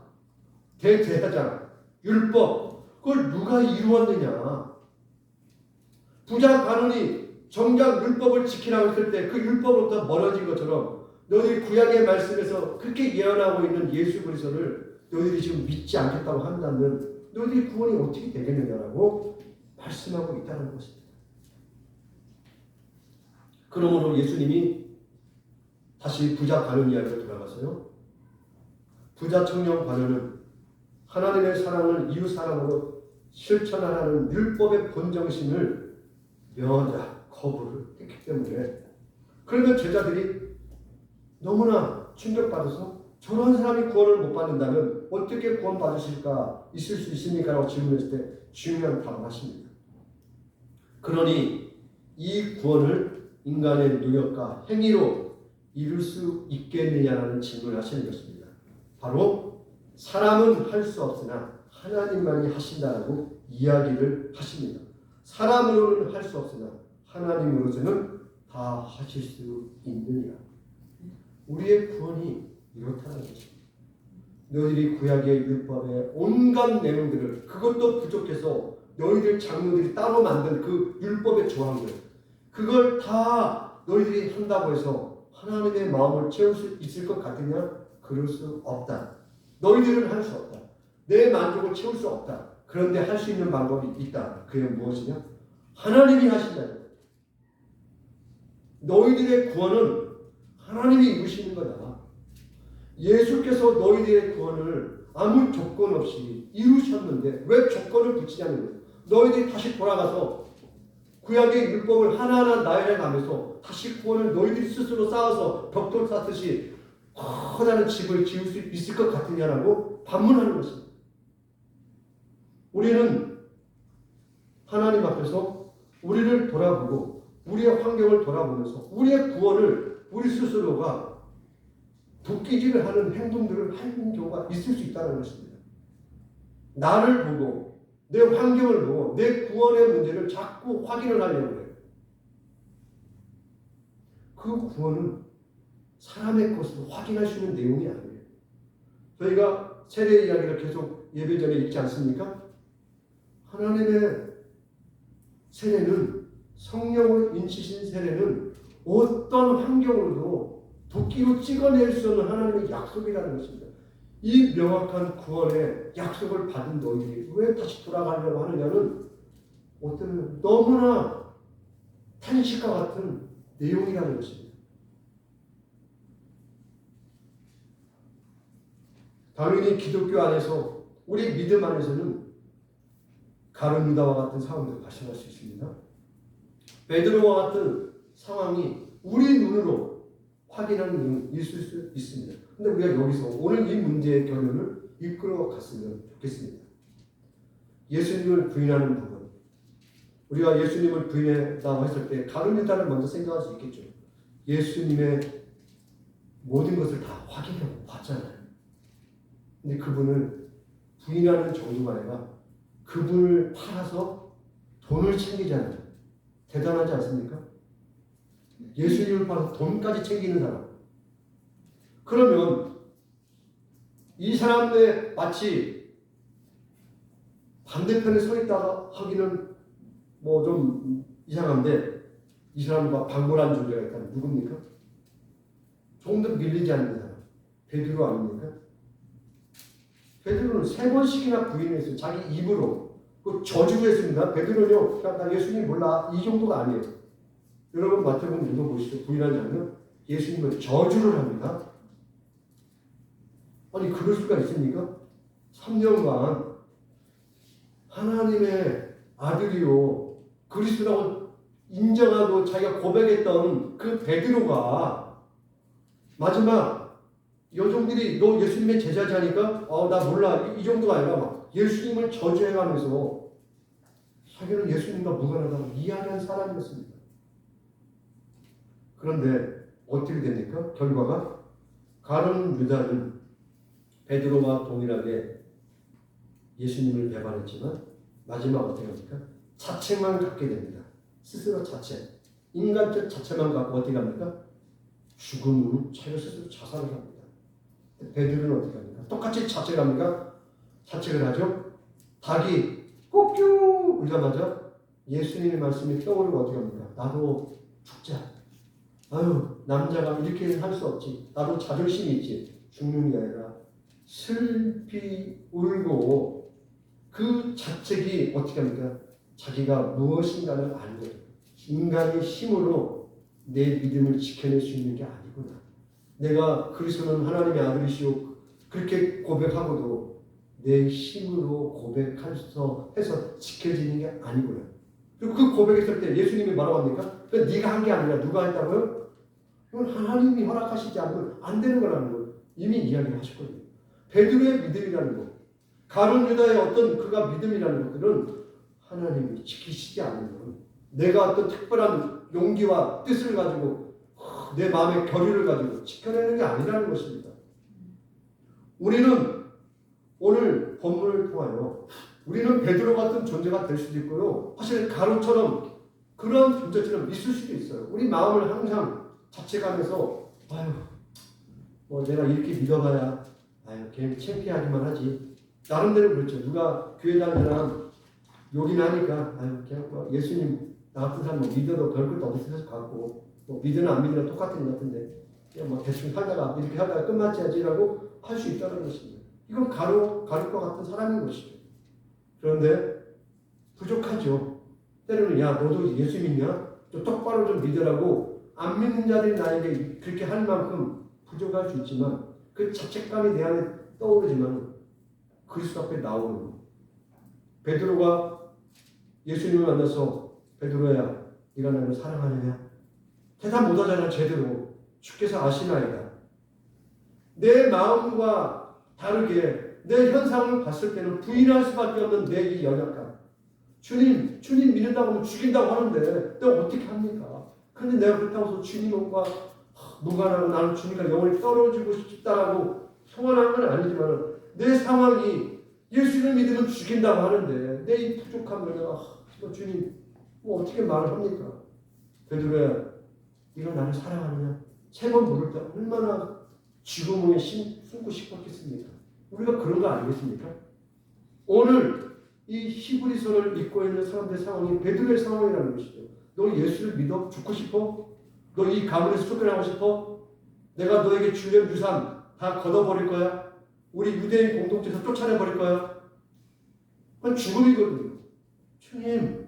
대제사장, 율법, 그걸 누가 이루었느냐? 부자 간원이 정작 율법을 지키라고 했을 때 그 율법으로부터 멀어진 것처럼 너희들이 구약의 말씀에서 그렇게 예언하고 있는 예수 그리스도를 너희들이 지금 믿지 않겠다고 한다면 너희들이 구원이 어떻게 되겠느냐라고 말씀하고 있다는 것입니다. 그러므로 예수님이 다시 부자 간원 이야기로 돌아가서요. 부자 청년 관원은 하나님의 사랑을 이웃 사랑으로 실천하라는 율법의 본정신을 명하자 거부를 했기 때문에 그러면 제자들이 너무나 충격받아서 저런 사람이 구원을 못 받는다면 어떻게 구원받으실까 있을 수 있습니까? 라고 질문했을 때 중요한 답을 하십니다. 그러니 이 구원을 인간의 노력과 행위로 이룰 수 있겠느냐라는 질문을 하시는 것입니다. 바로 사람은 할 수 없으나 하나님만이 하신다라고 이야기를 하십니다. 사람으로는 할 수 없으나 하나님으로서는 다 하실 수 있느니라. 우리의 구원이 이렇다는 것입니다. 너희들이 구약의 율법의 온갖 내용들을 그것도 부족해서 너희들 장로들이 따로 만든 그 율법의 조항들 그걸 다 너희들이 한다고 해서 하나님의 마음을 채울 수 있을 것 같으냐? 그럴 수 없다. 너희들은 할 수 없다. 내 만족을 채울 수 없다. 그런데 할 수 있는 방법이 있다. 그게 무엇이냐? 하나님이 하신다. 너희들의 구원은 하나님이 이루시는 거다. 예수께서 너희들의 구원을 아무 조건 없이 이루셨는데 왜 조건을 붙이냐는 거예요. 너희들이 다시 돌아가서 구약의 율법을 하나하나 나열해 가면서 다시 구원을 너희들이 스스로 쌓아서 벽돌 쌓듯이 커다란 집을 지을 수 있을 것 같으냐라고 반문하는 것입니다. 우리는 하나님 앞에서 우리를 돌아보고 우리의 환경을 돌아보면서 우리의 구원을 우리 스스로가 도끼질을 하는 행동들을 하는 경우가 있을 수 있다는 것입니다. 나를 보고 내 환경을 보고 내 구원의 문제를 자꾸 확인을 하려고 해요. 그 구원은 사람의 것으로 확인할 수 있는 내용이 아니에요. 저희가 세례 이야기를 계속 예배 전에 읽지 않습니까? 하나님의 세례는 성령을 인치신 세례는 어떤 환경으로도 도끼로 찍어낼 수 없는 하나님의 약속이라는 것입니다. 이 명확한 구원의 약속을 받은 너희들이 왜 다시 돌아가려고 하느냐는 어떤 너무나 탄식과 같은 내용이라는 것입니다. 당연히 기독교 안에서 우리 믿음 안에서는 가룟 유다와 같은 상황도 발생할 수 있습니다. 베드로와 같은 상황이 우리 눈으로 확인하는 일은 있을 수 있습니다. 근데 우리가 여기서 오늘 이 문제의 결론을 이끌어 갔으면 좋겠습니다. 예수님을 부인하는 부분, 우리가 예수님을 부인했다고 했을 때 가룟 유다를 먼저 생각할 수 있겠죠. 예수님의 모든 것을 다 확인하고 봤잖아요. 근데 그분을 부인하는 정도가 아니라 그분을 팔아서 돈을 챙기잖아요. 대단하지 않습니까? 예수님을 팔아서 돈까지 챙기는 사람. 그러면 이 사람의 마치 반대편에 서 있다가 하기는 뭐 좀 이상한데 이 사람과 방문한 존재가 있다면 누굽니까? 조금 더 밀리지 않는 사람. 베드로 아닙니까? 베드로는 3번씩이나 부인했어요. 자기 입으로. 그 저주를 했습니다. 베드로는요, 나 예수님 몰라. 이 정도가 아니에요. 여러분 마태복음 읽어보시죠. 부인한 장면. 예수님은 저주를 합니다. 아니 그럴 수가 있습니까? 3년간 하나님의 아들이요 그리스도라고 인정하고 자기가 고백했던 그 베드로가 마지막 여종들이 너 예수님의 제자지 하니까 나 몰라 이 정도가 아니라 막 예수님을 저주해가면서 자기는 예수님과 무관하다고 이야기한 사람이었습니다. 그런데 어떻게 됩니까? 결과가 가룟 유다는 베드로와 동일하게 예수님을 배반했지만 마지막 어떻게 합니까? 자책만 갖게 됩니다. 스스로 자책. 인간적 자체만 갖고 어떻게 합니까? 죽음으로 자기 스스로 자살을 합니다. 베드로는 어떻게 합니까? 똑같이 자책합니까? 자책을 하죠. 닭이 꼬끼 울자마자 예수님의 말씀이 떠오르고 어떻게 합니까? 나도 죽자. 아유 남자가 이렇게 할 수 없지. 나도 자존심이 있지. 죽는 게 아니라 슬피 울고 그 자책이 어떻게 합니까? 자기가 무엇인가를 아는 거예요. 인간의 힘으로 내 믿음을 지켜낼 수 있는 게 아니구나. 내가 그리스도는 하나님의 아들이시오 그렇게 고백하고도 내 힘으로 고백해서 해서 지켜지는 게 아니구나. 그리고 그 고백했을 때 예수님이 뭐라고 합니까? 네가 한 게 아니라 누가 했다고요? 이건 하나님이 허락하시지 않으면 안 되는 거라는 걸 이미 이야기를 하셨거든요. 베드로의 믿음이라는 것, 가룟 유다의 어떤 그가 믿음이라는 것들은 하나님이 지키시지 않으면 내가 어떤 특별한 용기와 뜻을 가지고 내 마음의 결의를 가지고 지켜내는 게 아니라는 것입니다. 우리는 오늘 본문을 통하여 우리는 베드로 같은 존재가 될 수도 있고요. 사실 가룟처럼 그런 존재처럼 있을 수도 있어요. 우리 마음을 항상 자책하면서 뭐 내가 이렇게 믿어봐야 걔는 창피하기만 하지. 나름대로 그렇죠. 누가 교회 다니는 사람 욕이나 하니까 그냥 뭐 예수님 나 같은 사람 뭐 믿어도 별것도 없을 것 같고 뭐 믿으나 안 믿으나 똑같은 것 같은데 그냥 뭐 대충 하다가 이렇게 하다가 끝마쳐야지라고 할 수 있다는 것입니다. 이건 가룟과 같은 사람인 것이죠. 그런데 부족하죠. 때로는 야 너도 예수 믿냐? 좀 똑바로 좀 믿으라고 안 믿는 자들이 나에게 그렇게 할 만큼 부족할 수 있지만 그 자책감이 내 안에 떠오르지만 그리스도 앞에 나오는 거. 베드로가 예수님을 만나서 베드로야 네가 나를 사랑하느냐? 대답 못하잖아 제대로. 주께서 아시나이다. 내 마음과 다르게 내 현상을 봤을 때는 부인할 수밖에 없는 내 이 연약함. 주님 믿는다고 하면 죽인다고 하는데 내가 어떻게 합니까? 근데 내가 그렇다고 해서 주님과 무관하고 나는 주님과 영원히 떨어지고 싶다라고 소원한 건 아니지만 내 상황이 예수를 믿으면 죽인다고 하는데 내 이 부족함을 내가 주님 뭐 어떻게 말을 합니까? 베드로야 네가 나를 사랑하느냐? 3번 물을 때 얼마나 죽음에 숨고 싶었겠습니까? 우리가 그런 거 아니겠습니까? 오늘 이 히브리서를 읽고 있는 사람들의 상황이 베드로의 상황이라는 것이죠. 너 예수를 믿어? 죽고 싶어? 너 이 가문에서 쫓겨나고 싶어? 내가 너에게 주려는 유산 다 걷어버릴 거야? 우리 유대인 공동체에서 쫓아내버릴 거야? 그건 죽음이거든요. 주님,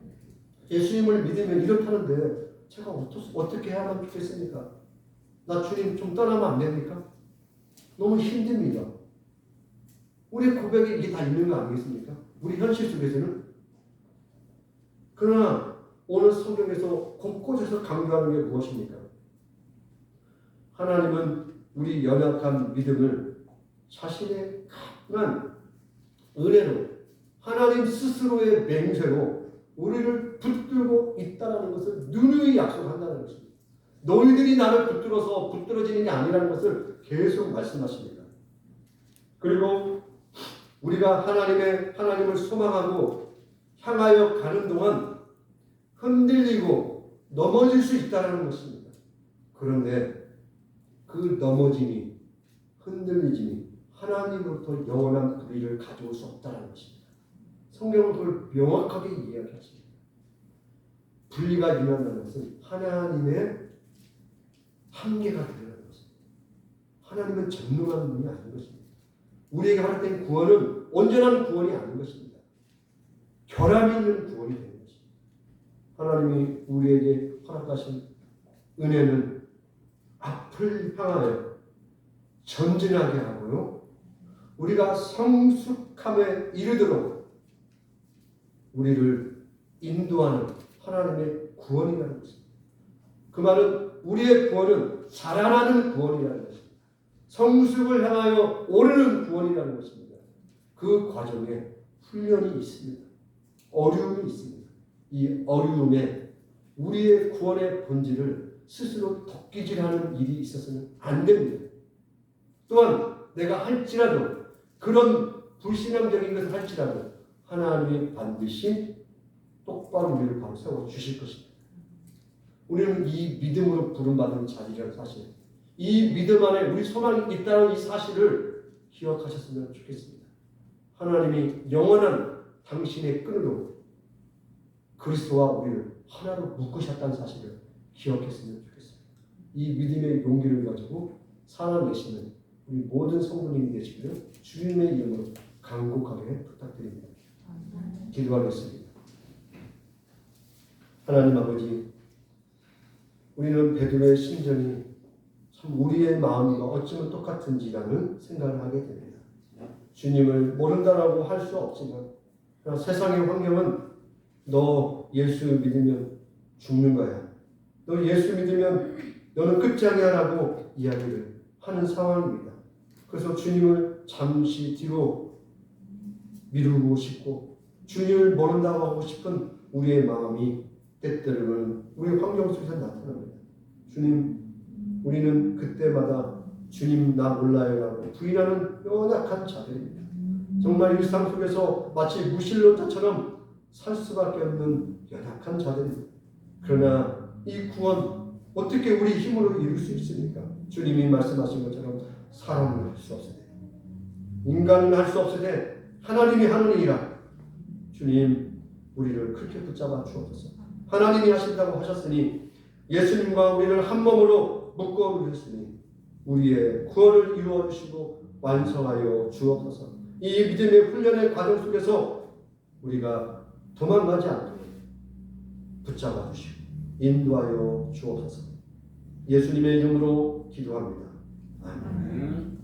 예수님을 믿으면 이렇다는데 제가 어떻게 해야만 좋겠습니까? 나 주님 좀 떠나면 안 됩니까? 너무 힘듭니다. 우리 고백에 이게 다 있는 거 아니겠습니까? 우리 현실 속에서는. 그러나 오늘 성경에서 곳곳에서 강조하는 게 무엇입니까? 하나님은 우리 연약한 믿음을 자신의 통한 은혜로 하나님 스스로의 맹세로 우리를 붙들고 있다는 것을 누누이 약속한다는 것입니다. 너희들이 나를 붙들어서 붙들어지는 게 아니라는 것을 계속 말씀하십니다. 그리고 우리가 하나님을 소망하고 향하여 가는 동안 흔들리고 넘어질 수 있다는 것입니다. 그런데 그 넘어짐이, 흔들리짐이 하나님으로부터 영원한 불의를 가져올 수 없다는 것입니다. 성경은 그걸 명확하게 이야기하십니다. 분리가 일어나는 것은 하나님의 한계가 드러나는 것입니다. 하나님은 전능한 분이 아닌 것입니다. 우리에게 허락된 구원은 온전한 구원이 아닌 것입니다. 결함이 있는 구원이 되는 것입니다. 하나님이 우리에게 허락하신 은혜는 앞을 향하여 전진하게 하고요. 우리가 성숙함에 이르도록 우리를 인도하는 하나님의 구원이라는 것입니다. 그 말은 우리의 구원은 자라나는 구원이라는 것입니다. 성숙을 향하여 오르는 구원이라는 것입니다. 그 과정에 훈련이 있습니다. 어려움이 있습니다. 이 어려움에 우리의 구원의 본질을 스스로 덮기질하는 일이 있어서는 안 됩니다. 또한 내가 할지라도 그런 불신앙적인 것을 할지라도 하나님이 반드시 똑바로 우리를 바로 세워주실 것입니다. 우리는 이 믿음으로 부름받은 자리라는 사실, 이 믿음 안에 우리 소망이 있다는 이 사실을 기억하셨으면 좋겠습니다. 하나님이 영원한 당신의 끈으로 그리스도와 우리를 하나로 묶으셨다는 사실을 기억했으면 좋겠습니다. 이 믿음의 용기를 가지고 살아내시는 우리 모든 성도님이 되시기를 주님의 이름으로 간곡하게 부탁드립니다. 기도하겠습니다. 하나님 아버지, 우리는 베드로의 심정이 참 우리의 마음과 어쩌면 똑같은지라는 생각을 하게 됩니다. 주님을 모른다라고 할 수 없지만 세상의 환경은 너 예수 믿으면 죽는 거야. 너 예수 믿으면 너는 끝장이야라고 이야기를 하는 상황입니다. 그래서 주님을 잠시 뒤로 미루고 싶고 주님을 모른다고 하고 싶은 우리의 마음이 때때로는 우리 환경 속에서 나타납니다. 주님, 우리는 그때마다 주님 나 몰라요라고 부인하는 연약한 자들입니다. 정말 일상 속에서 마치 무신론자처럼 살 수밖에 없는 연약한 자들입니다. 그러나 이 구원 어떻게 우리 힘으로 이룰 수 있습니까? 주님이 말씀하신 것처럼 사람은 할 수 없으되 인간은 할 수 없으되 하나님이 하는 일이라. 주님, 우리를 그렇게 붙잡아 주옵소서. 하나님이 하신다고 하셨으니 예수님과 우리를 한 몸으로 묶어 주셨으니 우리의 구원을 이루어 주시고 완성하여 주옵소서. 이 믿음의 훈련의 과정 속에서 우리가 도망가지 않도록 붙잡아 주시고 인도하여 주옵소서. 예수님의 이름으로 기도합니다. 아멘.